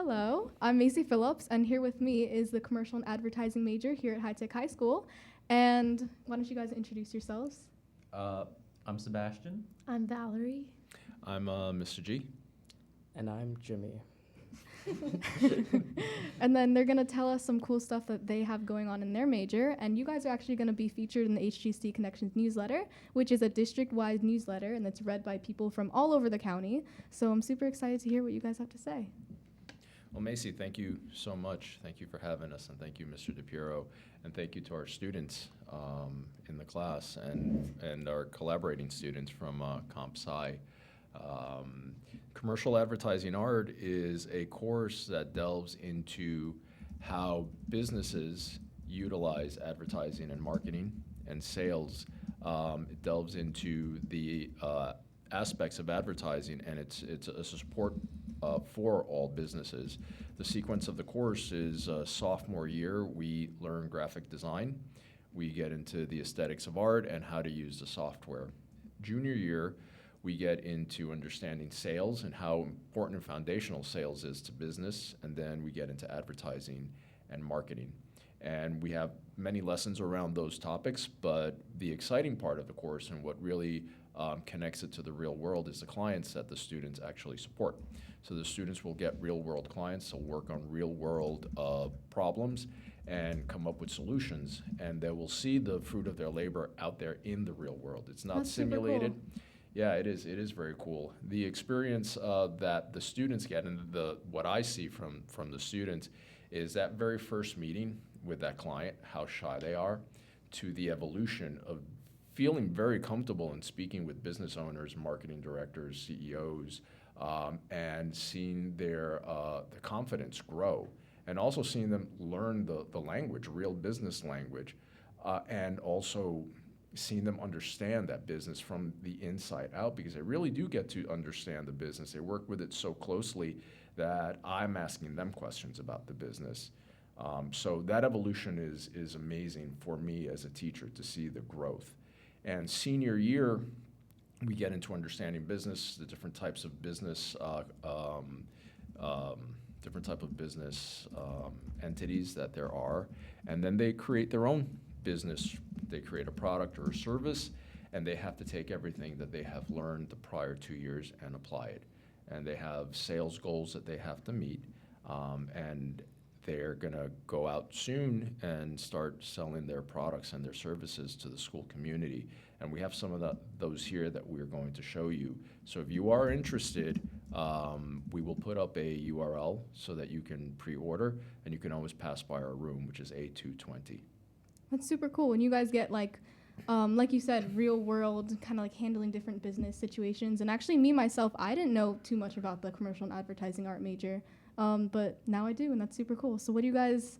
Hello, I'm Macy Phillips, and here with me is the commercial and advertising major here at High Tech High School. And why don't you guys introduce yourselves? Uh, I'm Sebastian. I'm Valerie. I'm Mr. G. And I'm Jimmy. And then they're going to tell us some cool stuff that they have going on in their major. And you guys are actually going to be featured in the HGC Connections newsletter, which is a district-wide newsletter, and it's read by people from all over the county. So I'm super excited to hear what you guys have to say. Well, Macy, thank you so much. Thank you for having us, and thank you, Mr. DePiero, and thank you to our students in the class and our collaborating students from Comp Sci. Commercial Advertising Art is a course that delves into how businesses utilize advertising and marketing and sales. It delves into the aspects of advertising, and it's a support for all businesses. The sequence of the course is sophomore year, we learn graphic design. We get into the aesthetics of art and how to use the software. Junior year, we get into understanding sales and how important and foundational sales is to business, and then we get into advertising and marketing. And we have many lessons around those topics, but the exciting part of the course and what really connects it to the real world is the clients that the students actually support. So the students will get real world clients, they'll work on real world problems and come up with solutions, and they will see the fruit of their labor out there in the real world. It's not That's super simulated. cool. Yeah, it is very cool. The experience that the students get, and what I see from the students, is that very first meeting with that client, how shy they are, to the evolution of feeling very comfortable in speaking with business owners, marketing directors, CEOs, and seeing their the confidence grow, and also seeing them learn the language, real business language, and also seeing them understand that business from the inside out, because they really do get to understand the business. They work with it so closely that I'm asking them questions about the business. So that evolution is amazing for me as a teacher to see the growth. And senior year, we get into understanding business, the different types of business, entities that there are, and then they create their own business. They create a product or a service, and they have to take everything that they have learned the prior 2 years and apply it. And they have sales goals that they have to meet, and they're going to go out soon and start selling their products and their services to the school community. And we have some of those here that we're going to show you. So if you are interested, we will put up a URL so that you can pre-order, and you can always pass by our room, which is A220. That's super cool. When you guys get like you said, real world, kind of like handling different business situations. And actually, me myself, I didn't know too much about the commercial and advertising art major, but now I do, and that's super cool. So what are you guys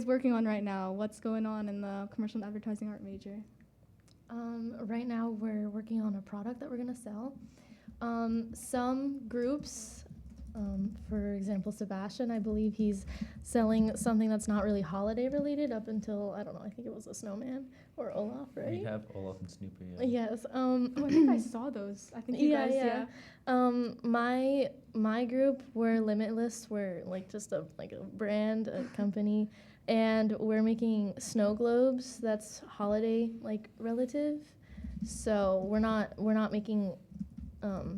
working on right now? What's going on in the commercial and advertising art major? Right now, we're working on a product that we're going to sell. Some groups, for example, Sebastian, I believe he's selling something that's not really holiday related up until, I don't know, I think it was a snowman or Olaf, right? We have Olaf and Snoopy. Yes. Oh, I think I saw those. I think you guys, yeah. My group, we're Limitless. We're like just a brand, a company, and we're making snow globes. That's holiday like relative. So we're not making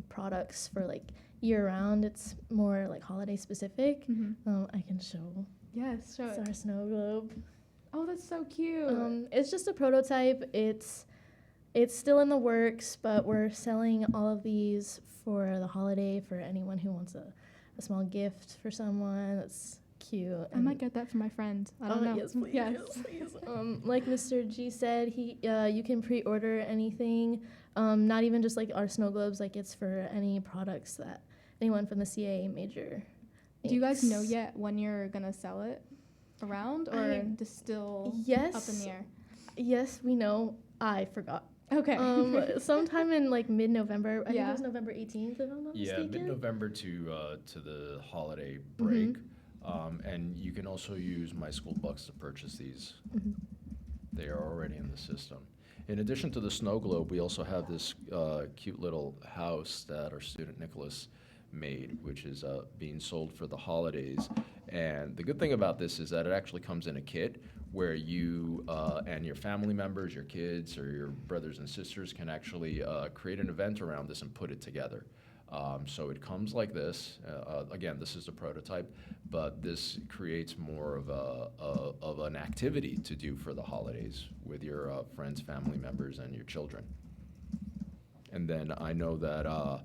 products for like year round. It's more like holiday specific. Mm-hmm. I can show. Yes, show It's it. our snow globe. Oh, that's so cute. It's just a prototype. It's still in the works, but we're selling all of these for the holiday for anyone who wants a small gift for someone that's cute. I might get that for my friend. I don't know. Yes, please. Yes. Please. Like Mr. G said, you can pre-order anything, not even just like our snow globes. Like it's for any products that anyone from the CA major Do you guys makes. know yet when you're gonna sell it around, or just still Yes. up in the air? Yes, we know. I forgot. Okay. Sometime in like mid-November. I think Yeah. it was November 18th, if I'm not Yeah, mistaken. mid-November to the holiday break. And you can also use My School Bucks to purchase these. Mhm. They are already in the system. In addition to the snow globe, we also have this cute little house that our student Nicholas made, which is being sold for the holidays. And the good thing about this is that it actually comes in a kit where you and your family members, your kids, or your brothers and sisters can actually create an event around this and put it together. So it comes like this. Again, this is a prototype, but this creates more of an activity to do for the holidays with your friends, family members, and your children. And then I know that our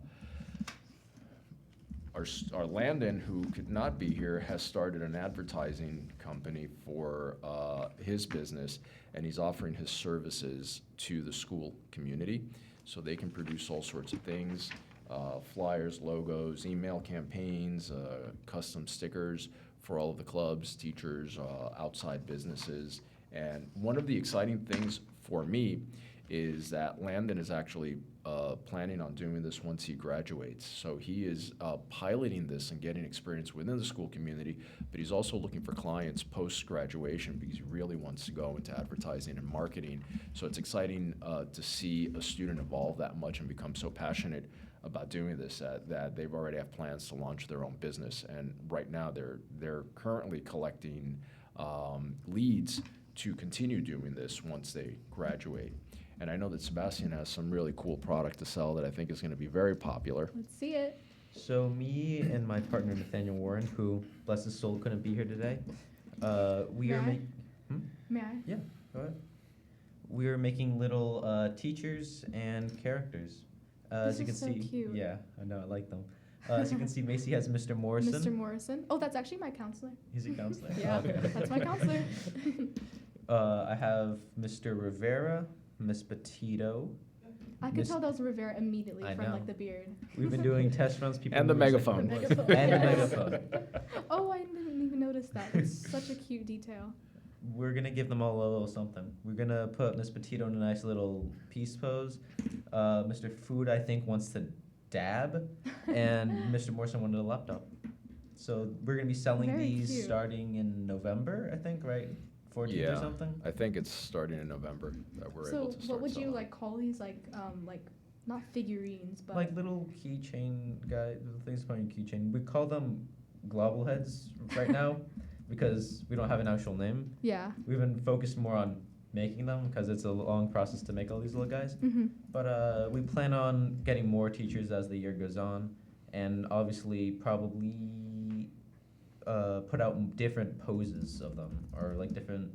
Landon, who could not be here, has started an advertising company for his business, and he's offering his services to the school community. So they can produce all sorts of things, flyers, logos, email campaigns, custom stickers for all of the clubs, teachers, outside businesses. And one of the exciting things for me is that Landon is actually planning on doing this once he graduates. So he is piloting this and getting experience within the school community, but he's also looking for clients post-graduation because he really wants to go into advertising and marketing. So it's exciting to see a student evolve that much and become so passionate about doing this that they've already have plans to launch their own business. And right now they're currently collecting leads to continue doing this once they graduate. And I know that Sebastian has some really cool product to sell that I think is going to be very popular. Let's see it. So me and my partner Nathaniel Warren, who bless his soul couldn't be here today, we May are I? making. May I? Yeah, go ahead. We're making little teachers and characters. This As you is can so see, cute. yeah, I know, I like them. As you can see, Macy has Mr. Morrison. Mr. Morrison. Oh, that's actually my counselor. He's a counselor. Yeah, Okay. that's my counselor. I have Mr. Rivera, Miss Petito. I could Miss- tell that was Rivera immediately I from know. like the beard. We've been doing test runs. People And the were saying- megaphone. The megaphone, And the yes. megaphone. Oh, I didn't even notice that. It's such a cute detail. We're gonna give them all a little something. We're gonna put Miss Petito in a nice little peace pose. Mr. Food, I think, wants to dab, and Mr. Morrison wanted a laptop. So we're gonna be selling Very these cute. starting in November, I think, right? 14th or Yeah. something. I think it's starting in November that we're So able to start what would you selling. like call these like not figurines but Like little keychain guy, the things called keychain. We call them globble heads right now because we don't have an actual name. yeah. We've been focused more on making them because it's a long process to make all these little guys. Mhm. But we plan on getting more teachers as the year goes on, and obviously probably put out different poses of them or like different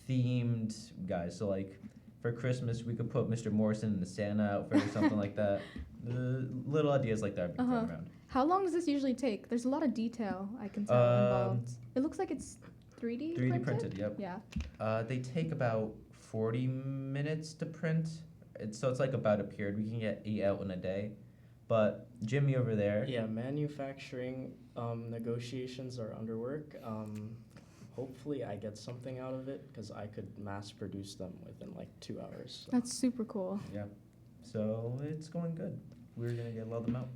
themed guys. So like for Christmas, we could put Mr. Morrison in the Santa outfit or something like that. Little ideas like that are being thrown Uh-huh. around. How long does this usually take? There's a lot of detail I can tell involved. It looks like it's 3D 3D printed, yep. Yeah. They take about 40 minutes to print. So it's like about a period. We can get 8 out in a day. But Jimmy over there, Yeah, manufacturing negotiations are under work. Hopefully, I get something out of it because I could mass produce them within like 2 hours. So. That's super cool. yeah. So it's going good. We're gonna get a lot of them out.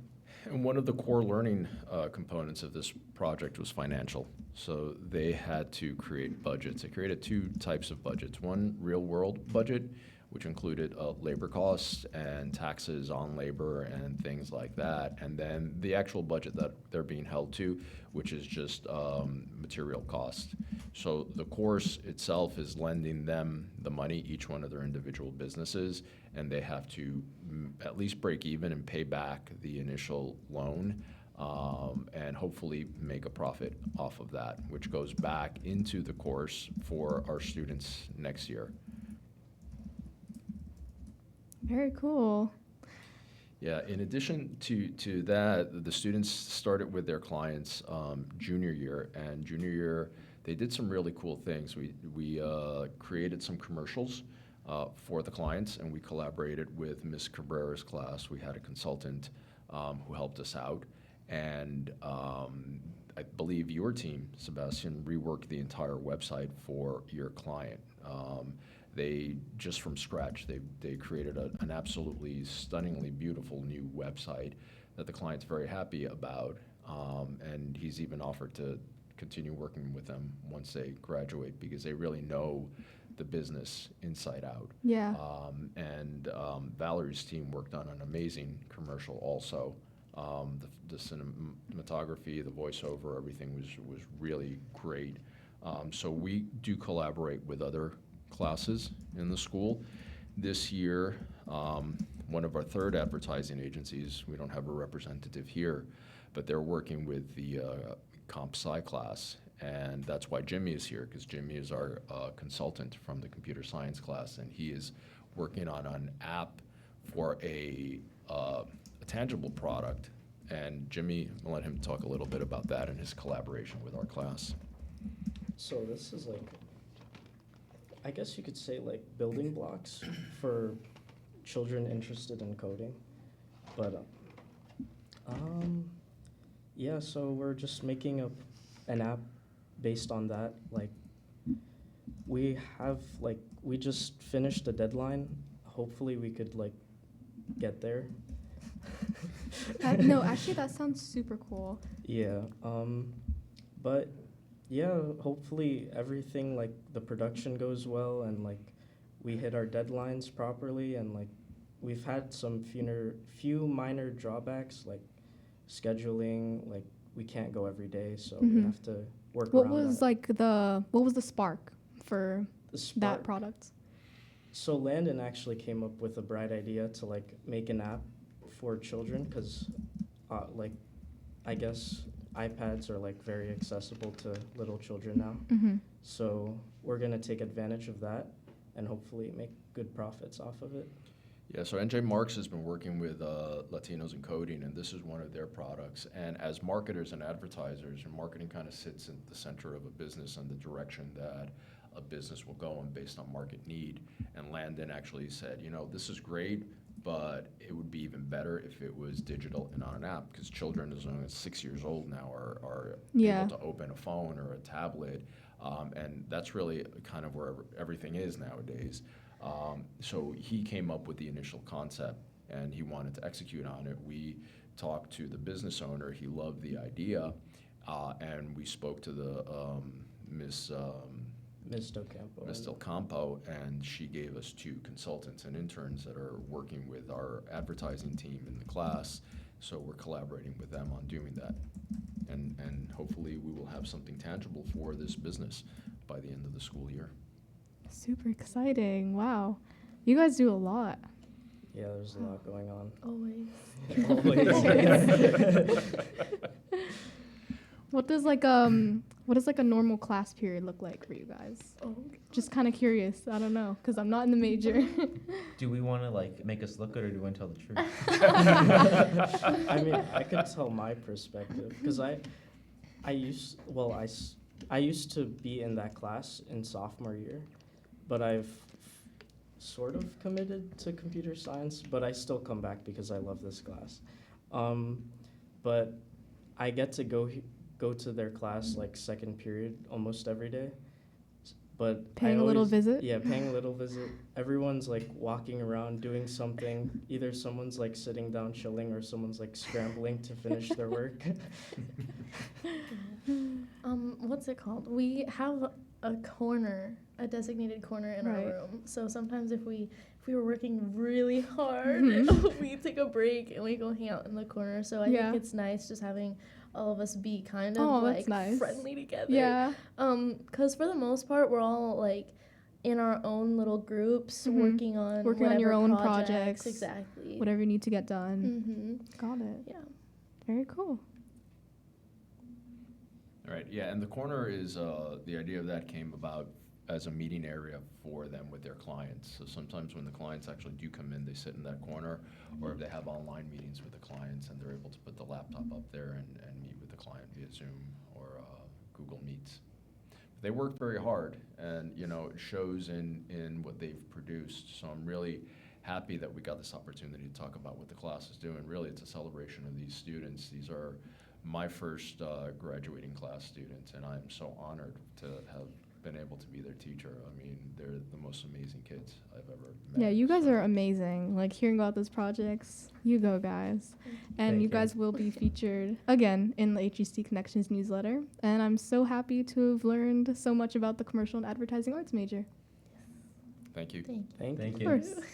And one of the core learning components of this project was financial. So they had to create budgets. They created 2 types of budgets. One real world budget, which included labor costs and taxes on labor and things like that. And then the actual budget that they're being held to, which is just material cost. So the course itself is lending them the money, each one of their individual businesses, and they have to at least break even and pay back the initial loan, and hopefully make a profit off of that, which goes back into the course for our students next year. Very cool. Yeah, in addition to that, the students started with their clients junior year, and junior year they did some really cool things. We created some commercials for the clients, and we collaborated with Ms. Cabrera's class. We had a consultant who helped us out, and I believe your team, Sebastian, reworked the entire website for your client. They just from scratch, they created an absolutely stunningly beautiful new website that the client's very happy about, and he's even offered to continue working with them once they graduate because they really know the business inside out. Yeah. And Valerie's team worked on an amazing commercial also. The cinematography, the voiceover, everything was really great. So we do collaborate with other classes in the school. This year, one of our third advertising agencies, we don't have a representative here, but they're working with the comp sci class, and that's why Jimmy is here, because Jimmy is our consultant from the computer science class, and he is working on an app for a tangible product. And Jimmy, I'll let him talk a little bit about that and his collaboration with our class. So this is like, I guess you could say like building blocks for children interested in coding. But yeah, so we're just making an app based on that. Like we just finished the deadline. Hopefully we could like get there. No, actually, that sounds super cool. Yeah, but yeah, hopefully everything like the production goes well and like we hit our deadlines properly, and like we've had some few minor drawbacks like scheduling, like we can't go every day, so we Mhm. have to work What around was that. what was the spark for The that spark- product? So Landon actually came up with a bright idea to like make an app for children, because like I guess iPads are like very accessible to little children now. Mm-hmm. So we're gonna take advantage of that and hopefully make good profits off of it. Yeah, so NJ Marks has been working with Latinos in Coding, and this is one of their products. And as marketers and advertisers, and marketing kind of sits at the center of a business and the direction that a business will go in based on market need. And Landon actually said, you know, this is great, but it would be even better if it was digital and on an app, because children as young as 6 years old now are Yeah. able to open a phone or a tablet, and that's really kind of where everything is nowadays. So he came up with the initial concept, and he wanted to execute on it. We talked to the business owner. He loved the idea, and we spoke to the Ms. Ms. Docampo. Ms. Del Campo, and she gave us 2 consultants and interns that are working with our advertising team in the class. So we're collaborating with them on doing that. And hopefully we will have something tangible for this business by the end of the school year. Super exciting! Wow, you guys do a lot. Yeah, there's a lot going on. Always. Always. What does like a normal class period look like for you guys? Oh, Just kind of curious. I don't know, because I'm not in the major. Do we want to like make us look good, or do we want to tell the truth? I mean, I could tell my perspective, because I used to be in that class in sophomore year, but I've sort of committed to computer science, but I still come back because I love this class. But I get to go to their class like second period almost every day. But Paying a little visit? Yeah, paying a little visit. Everyone's like walking around doing something. Either someone's like sitting down chilling, or someone's like scrambling to finish their work. What's it called? We have a corner, a designated corner in Right. our room. So sometimes if we were working really hard, Mhm. we take a break and we go hang out in the corner. So I Yeah. think it's nice just having all of us be kind of Oh, like that's nice. friendly together. Yeah. 'Cause for the most part we're all like in our own little groups, Mhm. working on Working on your whatever own projects. Exactly. Whatever you need to get done. Mm-hmm. Got it. Yeah. Very cool. All right, yeah, and the corner is, the idea of that came about as a meeting area for them with their clients. So sometimes when the clients actually do come in, they sit in that corner, or if they have online meetings with the clients, and they're able to put the laptop up there and meet with the client via Zoom or Google Meets. They worked very hard, and you know, it shows in what they've produced. So I'm really happy that we got this opportunity to talk about what the class is doing. Really, it's a celebration of these students. These are my first graduating class students, and I'm so honored to have been able to be their teacher. I mean, they're the most amazing kids I've ever met. Yeah, you guys So- are amazing. Like hearing about those projects, you go guys. And Thank you you. guys will be featured again in the HEC Connections newsletter. And I'm so happy to have learned so much about the commercial and advertising arts major. Thank you. Thank you. Thank Thank you. Of you. course.